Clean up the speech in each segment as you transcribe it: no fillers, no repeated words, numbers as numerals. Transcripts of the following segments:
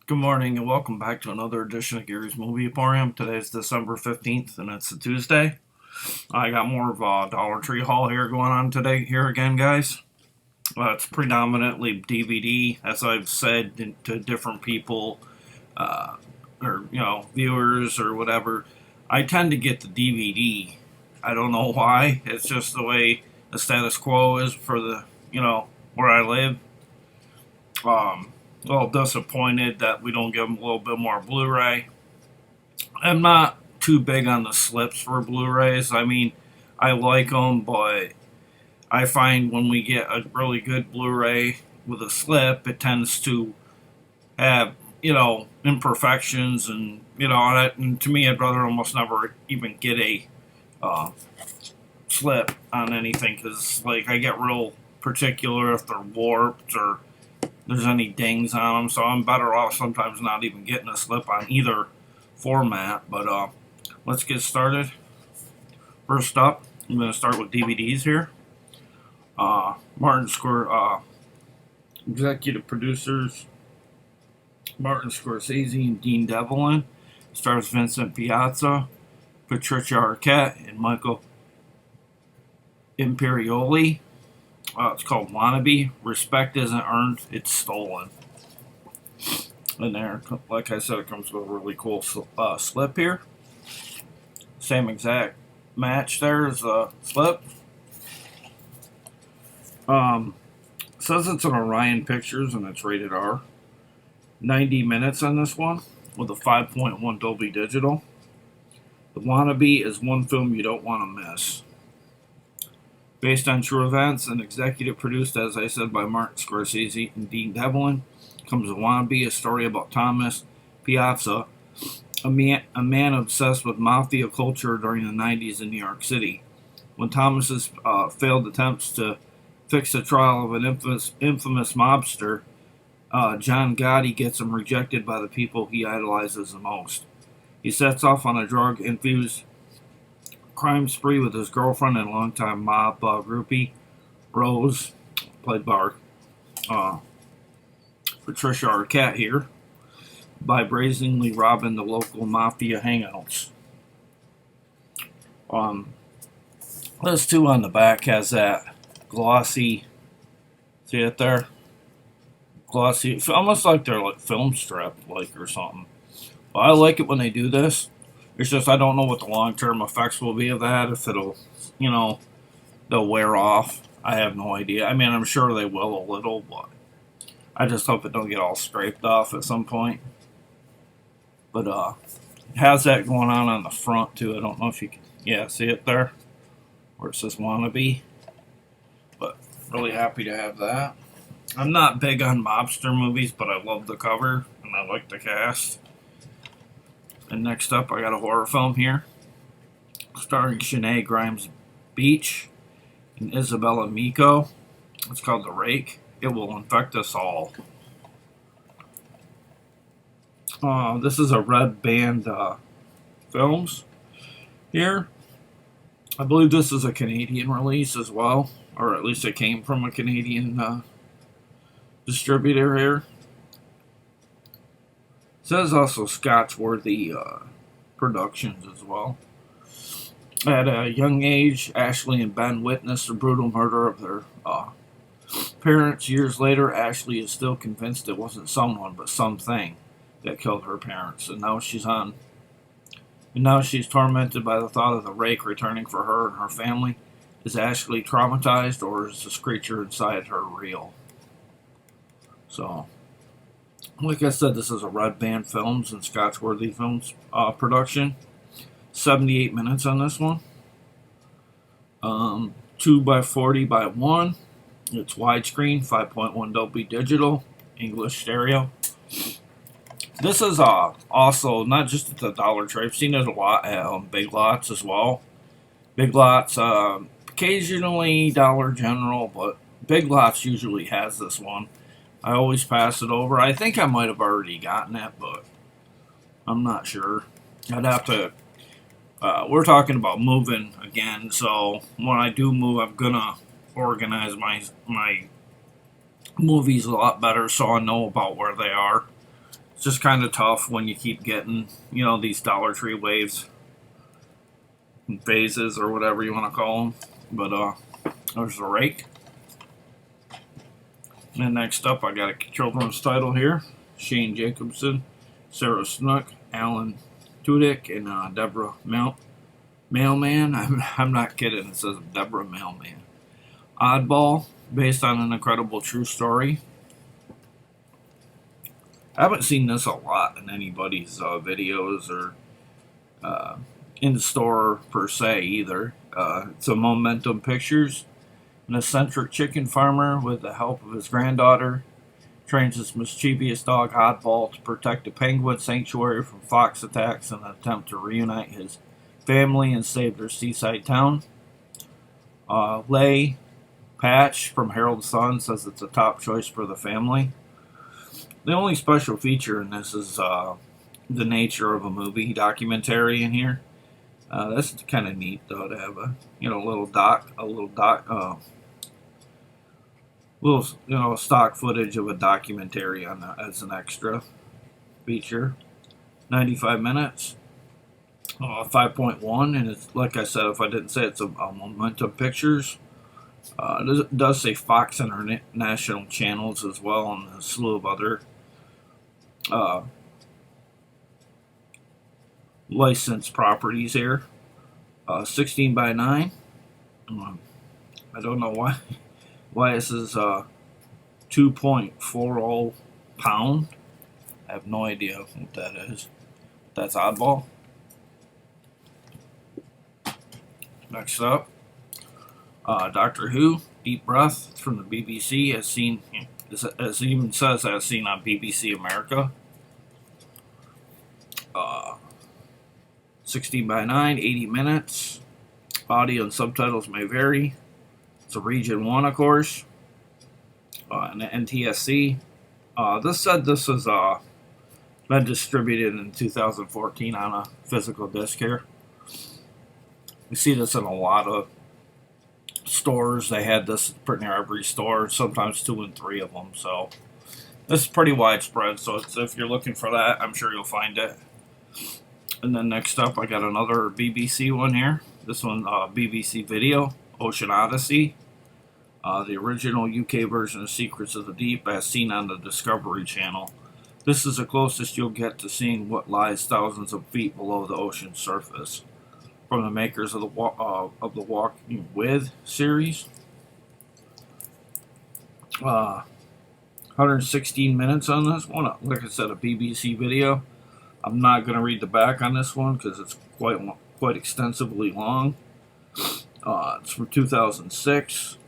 Good morning and welcome back to another edition of Gary's Movie Emporium. Today is December 15th and it's a Tuesday. I got more of a Dollar Tree haul here going on today here again, guys. It's predominantly DVD, as I've said to different people uh, or, viewers or whatever. I tend to get the DVD. I don't know why. It's just the way the status quo is for where I live. A little disappointed that we don't give them a little bit more Blu-ray. I'm not too big on the slips for Blu-rays. I mean, I like them, but I find when we get a really good Blu-ray with a slip, it tends to have, imperfections and to me, I'd rather almost never even get a uh, slip on anything because, I get real particular if they're warped or there's any dings on them, so I'm better off sometimes not even getting a slip on either format. But let's get started. First up, I'm going to start with DVDs here. Executive producers Martin Scorsese and Dean Devlin. Stars Vincent Piazza, Patricia Arquette, and Michael Imperioli. It's called Wannabe. Respect isn't earned, it's stolen. And there, like I said, it comes with a really cool slip here. Same exact match there as the slip. Says it's an Orion Pictures and it's rated R. 90 minutes on this one with a 5.1 Dolby Digital. The Wannabe is one film you don't want to miss. Based on true events and executive produced, as I said, by Martin Scorsese and Dean Devlin, comes a Wannabe, a story about Thomas Piazza, a man obsessed with mafia culture during the 90s in New York City. When Thomas's failed attempts to fix the trial of an infamous mobster, John Gotti gets him rejected by the people he idolizes the most. He sets off on a drug-infused crime spree with his girlfriend and longtime mob groupie, Rose, played by Patricia Arquette here, by brazenly robbing the local mafia hangouts. This too on the back has that glossy, see it there? Glossy, almost like they're like film strip, or something. But I like it when they do this. It's just I don't know what the long-term effects will be of that, if it'll, they'll wear off. I have no idea. I mean, I'm sure they will a little, but I just hope it don't get all scraped off at some point. But it has that going on the front, too. I don't know if you can, see it there? Where it says Wannabe. But really happy to have that. I'm not big on mobster movies, but I love the cover, and I like the cast. And next up, I got a horror film here, starring Shanae Grimes Beach and Isabella Miko. It's called The Rake. It will infect us all. This is a Red Band Films here. I believe this is a Canadian release as well, or at least it came from a Canadian distributor here. It says also Scotchworthy Productions as well. At a young age, Ashley and Ben witnessed the brutal murder of their parents. Years later, Ashley is still convinced it wasn't someone but something that killed her parents, and now she's tormented by the thought of the rake returning for her and her family. Is Ashley traumatized, or is this creature inside her real? So, like I said, this is a Red Band Films and Scotchworthy Films production. 78 minutes on this one. 2 by 40 by 1. It's widescreen, 5.1 Dolby Digital, English stereo. This is also not just at the Dollar Tree. I've seen it a lot at Big Lots as well. Big Lots, occasionally Dollar General, but Big Lots usually has this one. I always pass it over. I think I might have already gotten it, but I'm not sure. I'd have to. We're talking about moving again, so when I do move, I'm gonna organize my movies a lot better so I know about where they are. It's just kind of tough when you keep getting, you know, these Dollar Tree waves, phases, or whatever you want to call them. But there's the Rake. And next up, I got a children's title here: Shane Jacobson, Sarah Snook, Alan Tudyk, and Deborah Mailman. I'm not kidding. It says Deborah Mailman. Oddball, based on an incredible true story. I haven't seen this a lot in anybody's videos or in the store per se either. It's a Momentum Pictures. An eccentric chicken farmer, with the help of his granddaughter, trains his mischievous dog Oddball to protect a penguin sanctuary from fox attacks in an attempt to reunite his family and save their seaside town. Lay Patch from Herald Sun says it's a top choice for the family. The only special feature in this is the nature of a movie documentary in here. That's kind of neat though, to have a little stock footage of a documentary on as an extra feature. 95 minutes, 5.1, and it's like I said. If I didn't say it's a Momentum Pictures. It does say Fox International channels as well, and a slew of other licensed properties here. 16 by 9. I don't know why this is 2.40 pound. I have no idea what that is. That's Oddball. Next up, Doctor Who, Deep Breath. It's from the BBC, as seen, as it even says, as seen on BBC America. 16 by 9, 80 minutes. Audio and subtitles may vary. It's a Region 1, of course. And the NTSC. This said this was been distributed in 2014 on a physical disc here. We see this in a lot of stores. They had this pretty near every store, sometimes 2 and 3 of them. So this is pretty widespread. So if you're looking for that, I'm sure you'll find it. And then next up, I got another BBC one here. This one, BBC Video, Ocean Odyssey. The original UK version of Secrets of the Deep, as seen on the Discovery Channel. This is the closest you'll get to seeing what lies thousands of feet below the ocean's surface. From the makers of the Walking With series. 116 minutes on this one. Like I said, a BBC Video. I'm not going to read the back on this one because it's quite extensively long. It's from 2006.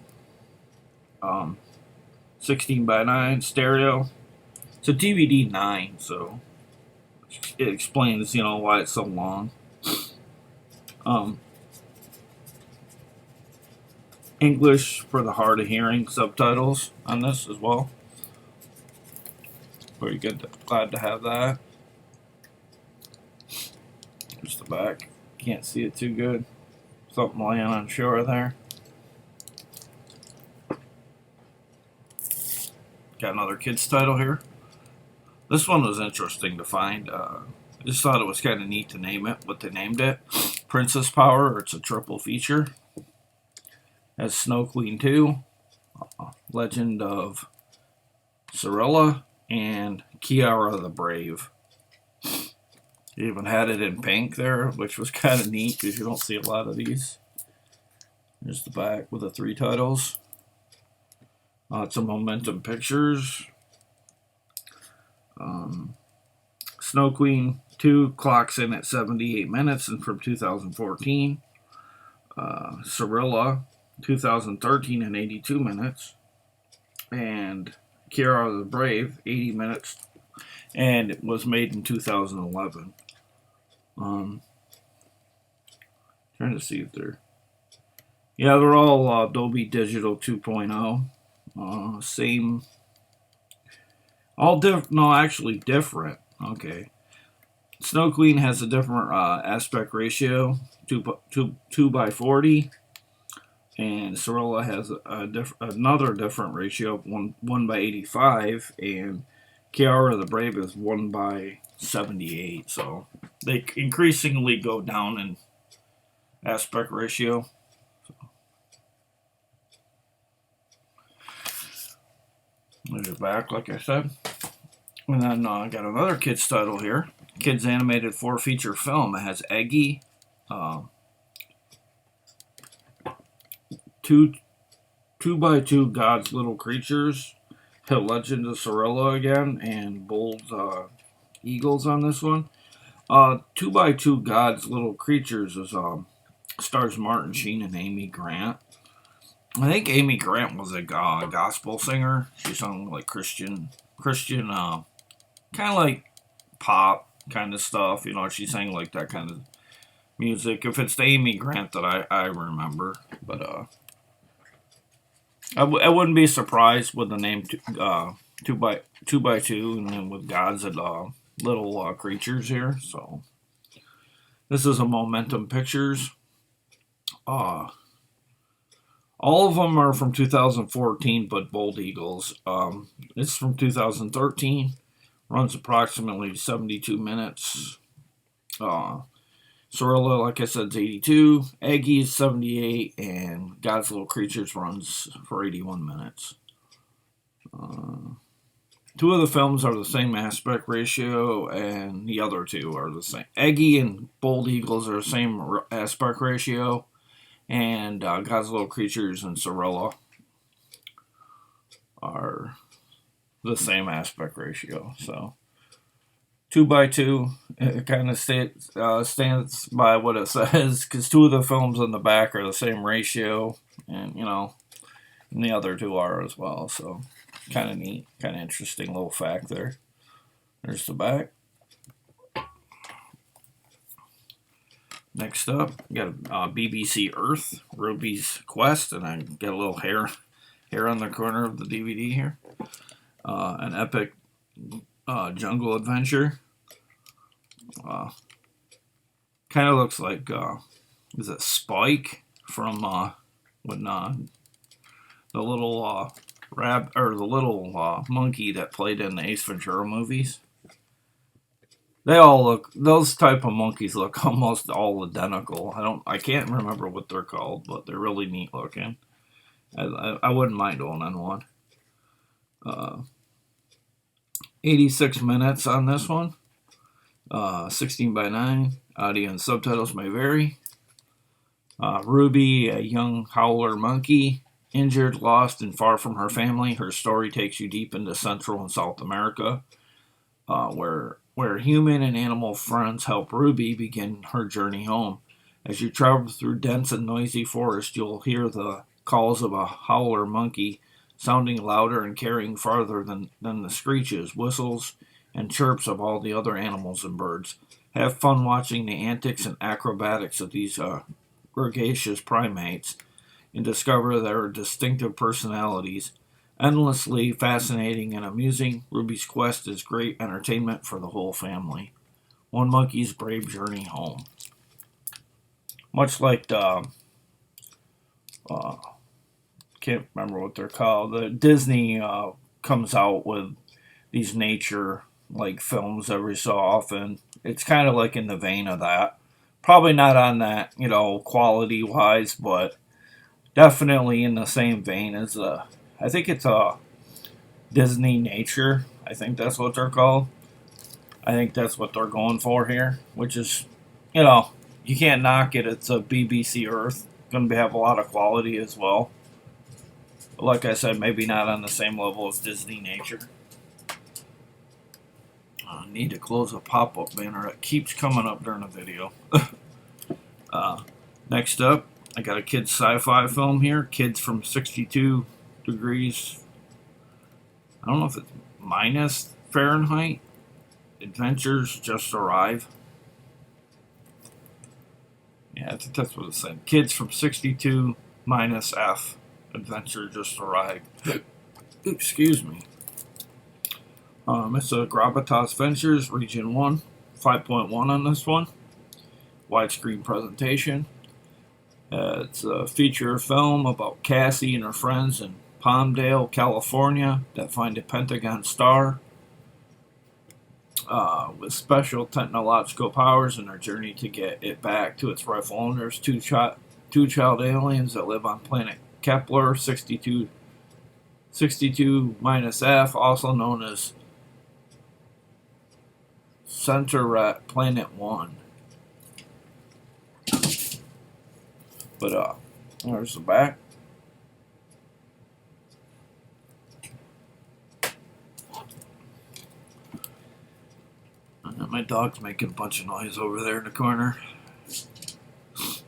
16 by 9 stereo. It's a DVD 9, so it explains, why it's so long. English for the hard of hearing subtitles on this as well. Very good. Glad to have that. There's the back. Can't see it too good. Something laying on shore there. Got another kids title here. This one was interesting to find. I just thought it was kind of neat to name it, what they named it. Princess Power. It's a triple feature. Has Snow Queen 2, Legend of Cirilla, and Kiara the Brave. They even had it in pink there, which was kind of neat because you don't see a lot of these. Here's the back with the 3 titles. It's a Momentum Pictures. Snow Queen 2 clocks in at 78 minutes and from 2014. Cirilla, 2013 and 82 minutes. And Kiara the Brave, 80 minutes. And it was made in 2011. Trying to see if they're... Yeah, they're all Dolby Digital 2.0. Same... actually different. Okay. Snow Queen has a different aspect ratio, 2 by 40. And Cirilla has another different ratio, 1 by 85. And Kiara the Brave is 1 by 78, so they increasingly go down in aspect ratio. There's it back, like I said. And then I got another kids title here. Kids animated 4-feature film. It has Eggy, 2x2 God's Little Creatures, Legend of Sorella again, and Bold Eagles on this one. 2x2 God's Little Creatures is stars Martin Sheen and Amy Grant. I think Amy Grant was a gospel singer. She sung like Christian, kind of like pop kind of stuff. You know, she sang like that kind of music. If it's the Amy Grant that I remember, but I wouldn't be surprised with the name 2x2, and then with God's little creatures here. So this is a Momentum Pictures. All of them are from 2014, but Bold Eagles. It's from 2013. Runs approximately 72 minutes. Sorella, like I said, is 82. Eggy is 78. And God's Little Creatures runs for 81 minutes. Two of the films are the same aspect ratio, and the other two are the same. Eggy and Bold Eagles are the same aspect ratio. And God's Little Creatures and Sorella are the same aspect ratio. So 2x2, it kind of stands by what it says, because two of the films in the back are the same ratio, and and the other two are as well. So kind of neat, kind of interesting little fact there. There's the back. Next up, we got BBC Earth, Ruby's Quest, and I got a little hair on the corner of the DVD here. An epic jungle adventure. Kind of looks like, is it Spike from when the little monkey that played in the Ace Ventura movies. They all look, those type of monkeys look almost all identical. I can't remember what they're called, but they're really neat looking. I wouldn't mind owning one. 86 minutes on this one. 16 by 9. Audio and subtitles may vary. Ruby, a young howler monkey, injured, lost, and far from her family. Her story takes you deep into Central and South America, where human and animal friends help Ruby begin her journey home. As you travel through dense and noisy forest, you'll hear the calls of a howler monkey sounding louder and carrying farther than the screeches, whistles, and chirps of all the other animals and birds. Have fun watching the antics and acrobatics of these gregarious primates and discover their distinctive personalities. Endlessly fascinating and amusing, Ruby's Quest is great entertainment for the whole family. One monkey's brave journey home. Much like the, can't remember what they're called. The Disney comes out with these nature-like films every so often. It's kind of like in the vein of that. Probably not on that, quality-wise, but definitely in the same vein as I think it's Disney Nature. I think that's what they're called. I think that's what they're going for here, which is, you can't knock it. It's a BBC Earth. Going to have a lot of quality as well. But like I said, maybe not on the same level as Disney Nature. I need to close a pop-up banner that keeps coming up during the video. Next up, I got a kids sci-fi film here. Kids from 62 degrees. I don't know if it's minus Fahrenheit. Adventures just arrive. Yeah, I think that's what it said. Kids from 62 minus F. Adventure just arrived. Excuse me. It's a Gravitas Ventures, Region 1. 5.1 on this one. Widescreen presentation. It's a feature film about Cassie and her friends in Palmdale, California that find a Pentagon star. with special technological powers in their journey to get it back to its rightful owners. Two child aliens that live on planet Kepler 62 minus F, also known as Centaur Planet 1. But there's the back. My dog's making a bunch of noise over there in the corner.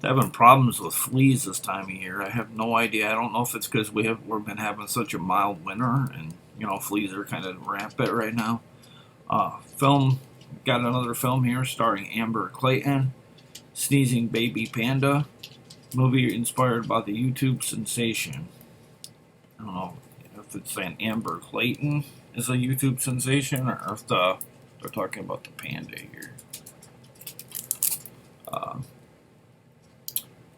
Having problems with fleas this time of year. I have no idea. I don't know if it's because we've been having such a mild winter, and fleas are kind of rampant right now. Got another film here starring Amber Clayton, Sneezing Baby Panda, movie inspired by the YouTube sensation. I don't know if it's saying Amber Clayton is a YouTube sensation, or if they're talking about the panda here.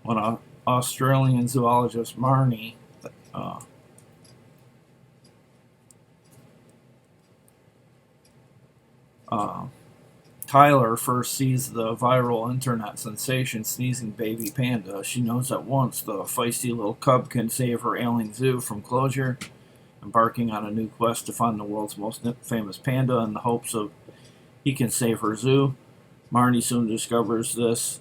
When Australian zoologist Marnie Tyler first sees the viral internet sensation Sneezing Baby Panda, she knows at once the feisty little cub can save her ailing zoo from closure, embarking on a new quest to find the world's most famous panda in the hopes of he can save her zoo. Marnie soon discovers this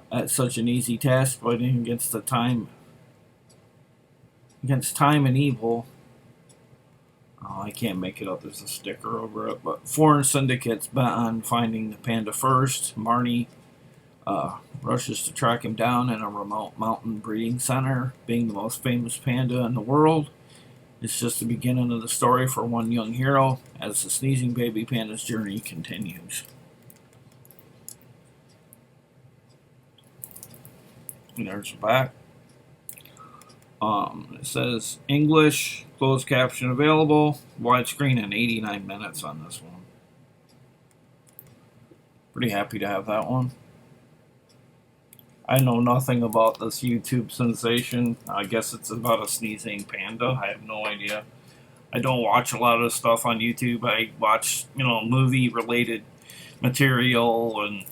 at such an easy task, fighting against time and evil. Oh, I can't make it up. There's a sticker over it. But foreign syndicates bet on finding the panda first. Marnie rushes to track him down in a remote mountain breeding center. Being the most famous panda in the world, it's just the beginning of the story for one young hero as the Sneezing Baby Panda's journey continues. And there's the back. It says English, closed caption available, widescreen, and 89 minutes on this one. Pretty happy to have that one. I know nothing about this YouTube sensation. I guess it's about a sneezing panda. I have no idea. I don't watch a lot of stuff on YouTube. I watch, movie-related material and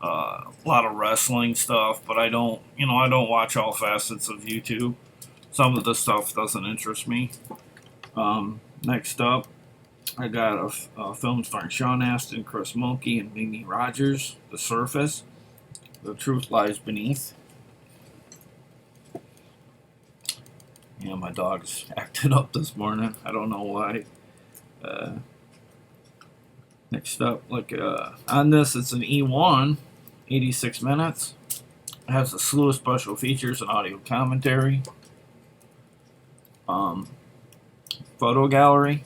a lot of wrestling stuff, but I don't watch all facets of YouTube. Some of the stuff doesn't interest me. Next up, I got a film starring Sean Astin, Chris Mulkey, and Mimi Rogers, The Surface. The Truth Lies Beneath. Yeah, my dog's acted up this morning. I don't know why. Next up, on this, it's an E1, 86 minutes. It has a slew of special features and audio commentary. Photo gallery.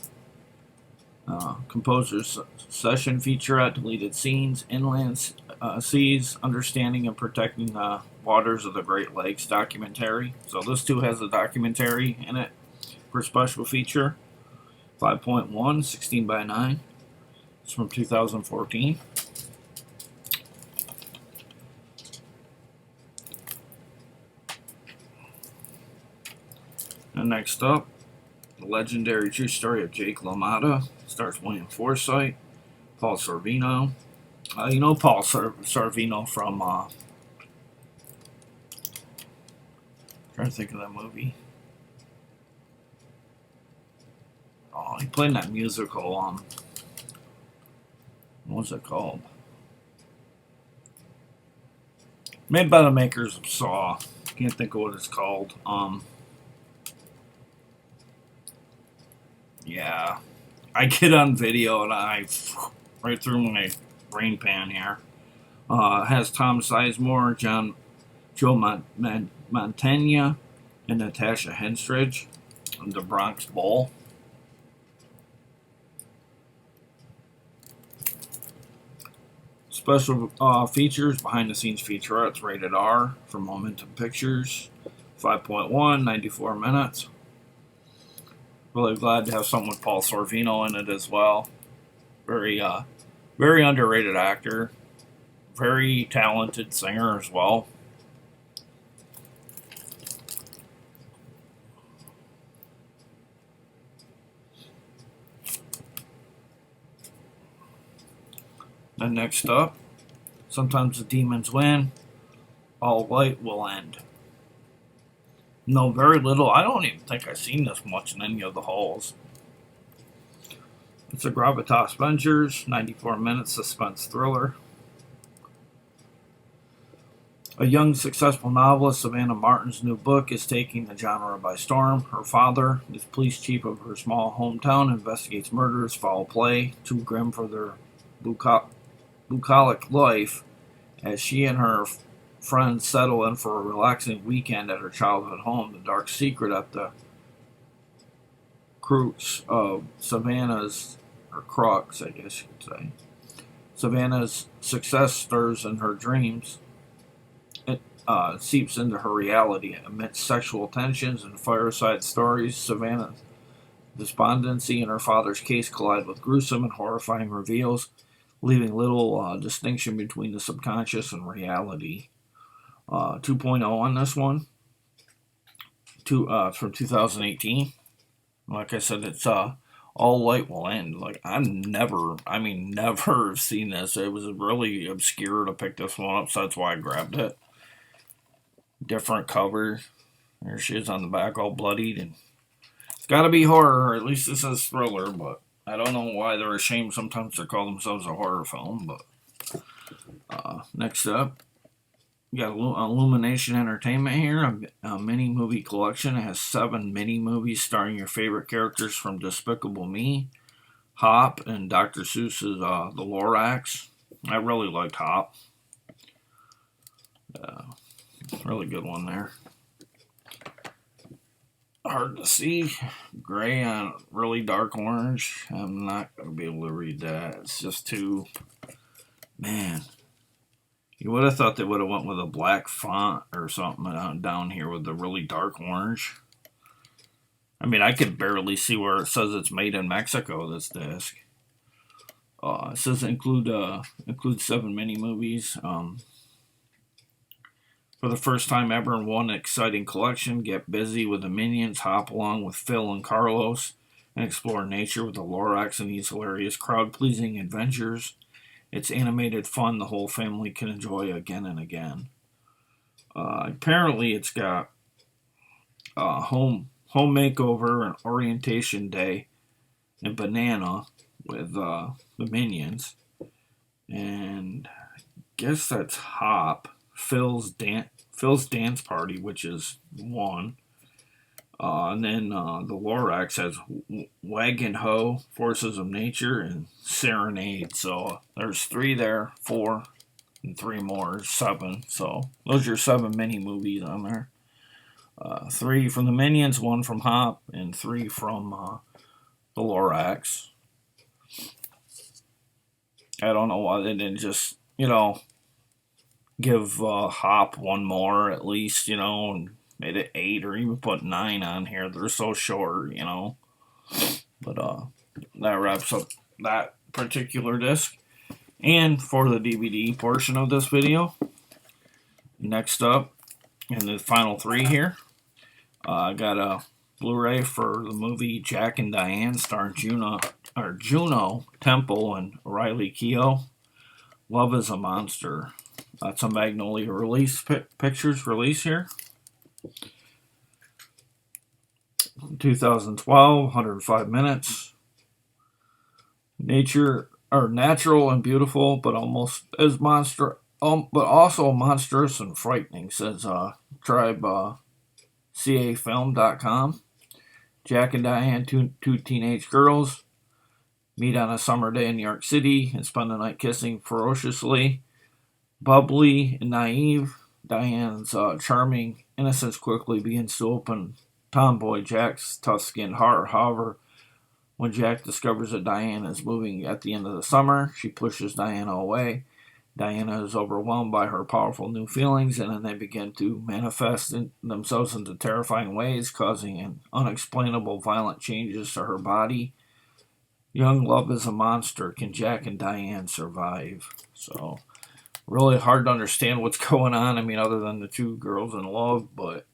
Composer's session featurette, deleted scenes, inland seas, understanding and protecting the waters of the Great Lakes documentary. So this too has a documentary in it for special feature. 5.1, 16 by 9. It's from 2014. And next up, the legendary true story of Jake LaMotta. Stars William Forsythe, Paul Sorvino. You know Paul Sorvino from trying to think of that movie. Oh, he played in that musical. What was it called? Made by the makers of Saw. Can't think of what it's called. Yeah, I get on video and I right through my brain pan here. It has Tom Sizemore, Joe Montana, and Natasha Henstridge in the Bronx Bowl. Special features, behind the scenes featurettes, rated R from Momentum Pictures. 5.1, 94 minutes. Really glad to have someone with Paul Sorvino in it as well. Very underrated actor. Very talented singer as well. And next up, sometimes the demons win, all light will end. No, very little. I don't even think I've seen this much in any of the hauls. It's a Gravitas Ventures, 94 minutes suspense thriller. A young, successful novelist, Savannah Martin's new book is taking the genre by storm. Her father, the police chief of her small hometown, investigates murders, foul play, too grim for their bucolic life, as she and her friends settle in for a relaxing weekend at her childhood home. The dark secret at the crux of Savannah's, or crux, I guess you could say. Savannah's success stirs in her dreams. It seeps into her reality amidst sexual tensions and fireside stories. Savannah's despondency and her father's case collide with gruesome and horrifying reveals, leaving little distinction between the subconscious and reality. 2.0 on this one, from 2018. Like I said, it's all light will end. Like never seen this. It was really obscure to pick this one up, so that's why I grabbed it. Different cover. There she is on the back, all bloodied, and it's got to be horror, or at least this is thriller. But I don't know why they're ashamed sometimes to call themselves a horror film. But next up, we got Illumination Entertainment here, a mini movie collection. It has 7 mini movies starring your favorite characters from Despicable Me, Hop, and Dr. Seuss's The Lorax. I really liked Hop. Really good one there. Hard to see. Gray on really dark orange. I'm not going to be able to read that. It's just too... Man. You would have thought they would have went with a black font or something down here with the really dark orange. I mean, I could barely see where it says it's made in Mexico, this disc. It says include 7 mini movies. For the first time ever in one exciting collection, get busy with the Minions, hop along with Phil and Carlos, and explore nature with the Lorax and these hilarious crowd-pleasing adventures. It's animated fun the whole family can enjoy again and again. Apparently it's got home makeover and orientation day and banana with the Minions. And I guess that's Hop. Phil's dance party, which is 1. And then the Lorax has Wagon Ho, Forces of Nature, and Serenade. So there's 3 there, 4, and 3 more, 7. So those are your 7 mini movies on there. 3 from the Minions, 1 from Hop, and 3 from the Lorax. I don't know why they didn't just, give Hop 1 more at least, and made it 8 or even put 9 on here. They're so short, But that wraps up that particular disc. And for the DVD portion of this video, next up, in the final 3 here, I got a Blu-ray for the movie Jack and Diane, starring Juno Temple and Riley Keough. Love is a Monster. That's a Magnolia release pictures release here. 2012, 105 minutes. Natural and beautiful, but almost as but also monstrous and frightening, says TribeCAFilm.com. Jack and Diane, two teenage girls, meet on a summer day in New York City and spend the night kissing ferociously. Bubbly and naive, Diane's charming innocence quickly begins to open tomboy Jack's tough-skinned heart. However, when Jack discovers that Diane is moving at the end of the summer, she pushes Diana away. Diana is overwhelmed by her powerful new feelings, and then they begin to manifest themselves into terrifying ways, causing unexplainable violent changes to her body. Young love is a monster. Can Jack and Diane survive? So, really hard to understand what's going on. I mean, other than the 2 girls in love, but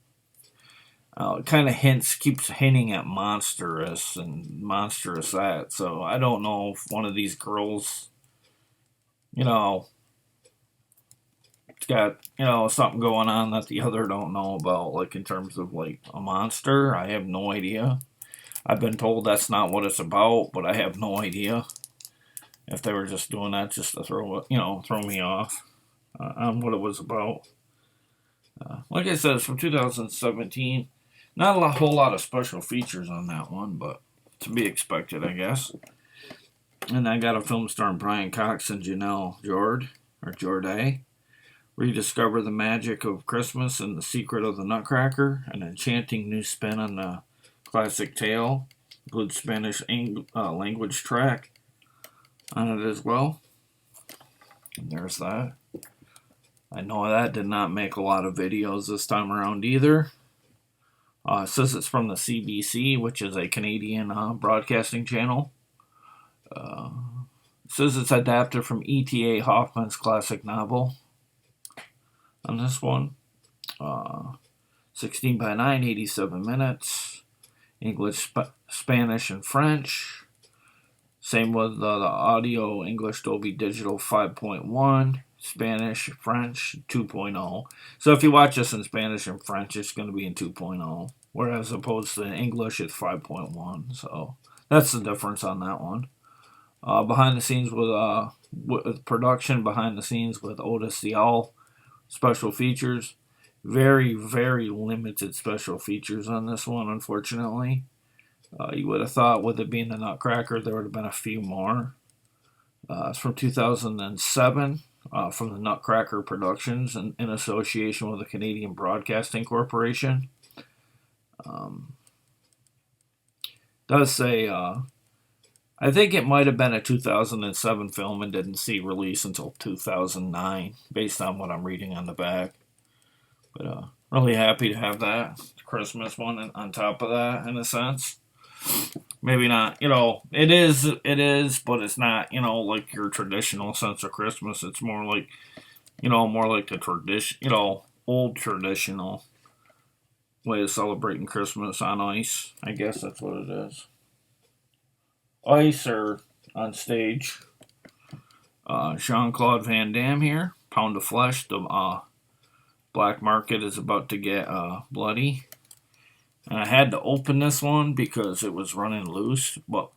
it kind of keeps hinting at monstrous and monstrous that. So I don't know if one of these girls you know, it's got, something going on that the other don't know about, like in terms of like a monster. I have no idea. I've been told that's not what it's about, but I have no idea if they were just doing that just to throw me off on what it was about. Like I said, it's from 2017. Not a whole lot of special features on that one, but to be expected, I guess. And I got a film starring Brian Cox and Janelle Jorday. Rediscover the magic of Christmas and the secret of the Nutcracker, an enchanting new spin on the classic tale. Good Spanish language track on it as well. And there's that. I know that did not make a lot of videos this time around either. It says it's from the CBC, which is a Canadian broadcasting channel. It says it's adapted from E.T.A. Hoffman's classic novel. On this one, 16 by 9, 87 minutes. English, Spanish, and French. Same with the audio, English Dolby Digital 5.1. Spanish, French 2.0. So if you watch this in Spanish and French, it's going to be in 2.0. Whereas opposed to English, it's 5.1. So that's the difference on that one. Behind the scenes with production, behind the scenes with Odyssey, all special features. Very, very limited special features on this one, unfortunately. You would have thought with it being the Nutcracker, there would have been a few more. It's from 2007. From the Nutcracker Productions in association with the Canadian Broadcasting Corporation. Does say, I think it might have been a 2007 film and didn't see release until 2009, based on what I'm reading on the back. But really happy to have that Christmas one on top of that, in a sense. Maybe not, it is, but it's not, like your traditional sense of Christmas. It's more like, more like the tradition, old traditional way of celebrating Christmas on ice. I guess that's what it is. Ice or on stage. Jean-Claude Van Damme here. Pound of flesh. The black market is about to get bloody. And I had to open this one because it was running loose. But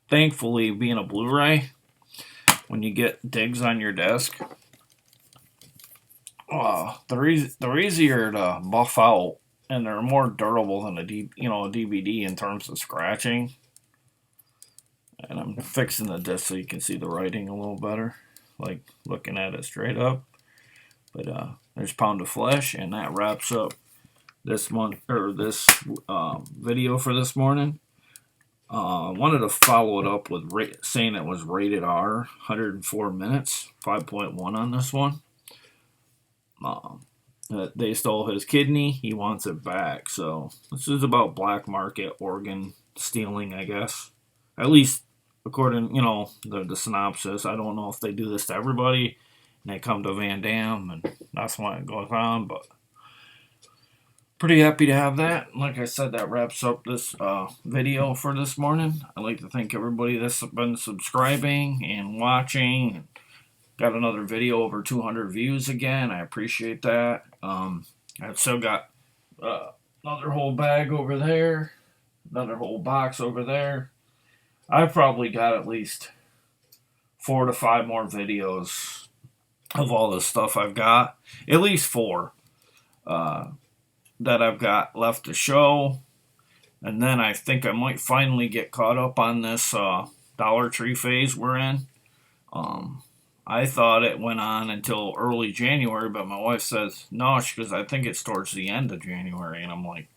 thankfully, being a Blu-ray, when you get digs on your desk, they're easier to buff out, and they're more durable than a DVD in terms of scratching. And I'm fixing the disc so you can see the writing a little better, like looking at it straight up. But there's Pound of Flesh, and that wraps up this month, or this video for this morning. Wanted to follow it up with saying it was rated R, 104 minutes, 5.1 on this one. They stole his kidney, he wants it back. So this is about black market organ stealing, I guess. At least according, the synopsis. I don't know if they do this to everybody and they come to Van Damme and that's why it goes on, but pretty happy to have that. Like I said, that wraps up this video for this morning. I'd like to thank everybody that's been subscribing and watching. Got another video over 200 views again. I appreciate that. I've still got another whole bag over there. Another whole box over there. I've probably got at least 4 to 5 more videos of all the stuff I've got. At least 4. That I've got left to show, and then I think I might finally get caught up on this Dollar Tree phase we're in. I thought it went on until early January, but my wife says no, because I think it's towards the end of January, and I'm like,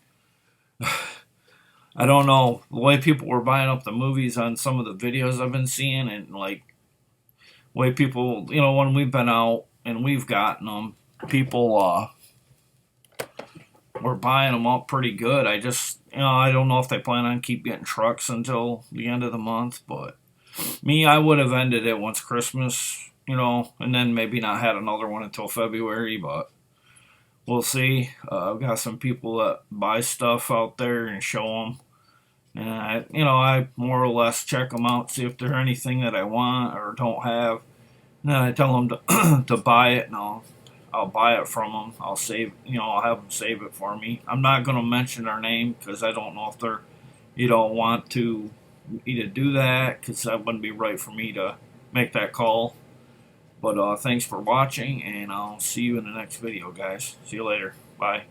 I don't know, the way people were buying up the movies on some of the videos I've been seeing, and like way people, when we've been out and we've gotten them, people we're buying them up pretty good. I just, I don't know if they plan on keep getting trucks until the end of the month, but me, I would have ended it once Christmas, and then maybe not had another one until February, but we'll see. I've got some people that buy stuff out there and show them, and I more or less check them out, see if there's anything that I want or don't have. And then I tell them to, to buy it, and I'll buy it from them. I'll save, I'll have them save it for me. I'm not going to mention their name because I don't know if they're, want to me to do that, because that wouldn't be right for me to make that call. But thanks for watching, and I'll see you in the next video, guys. See you later. Bye.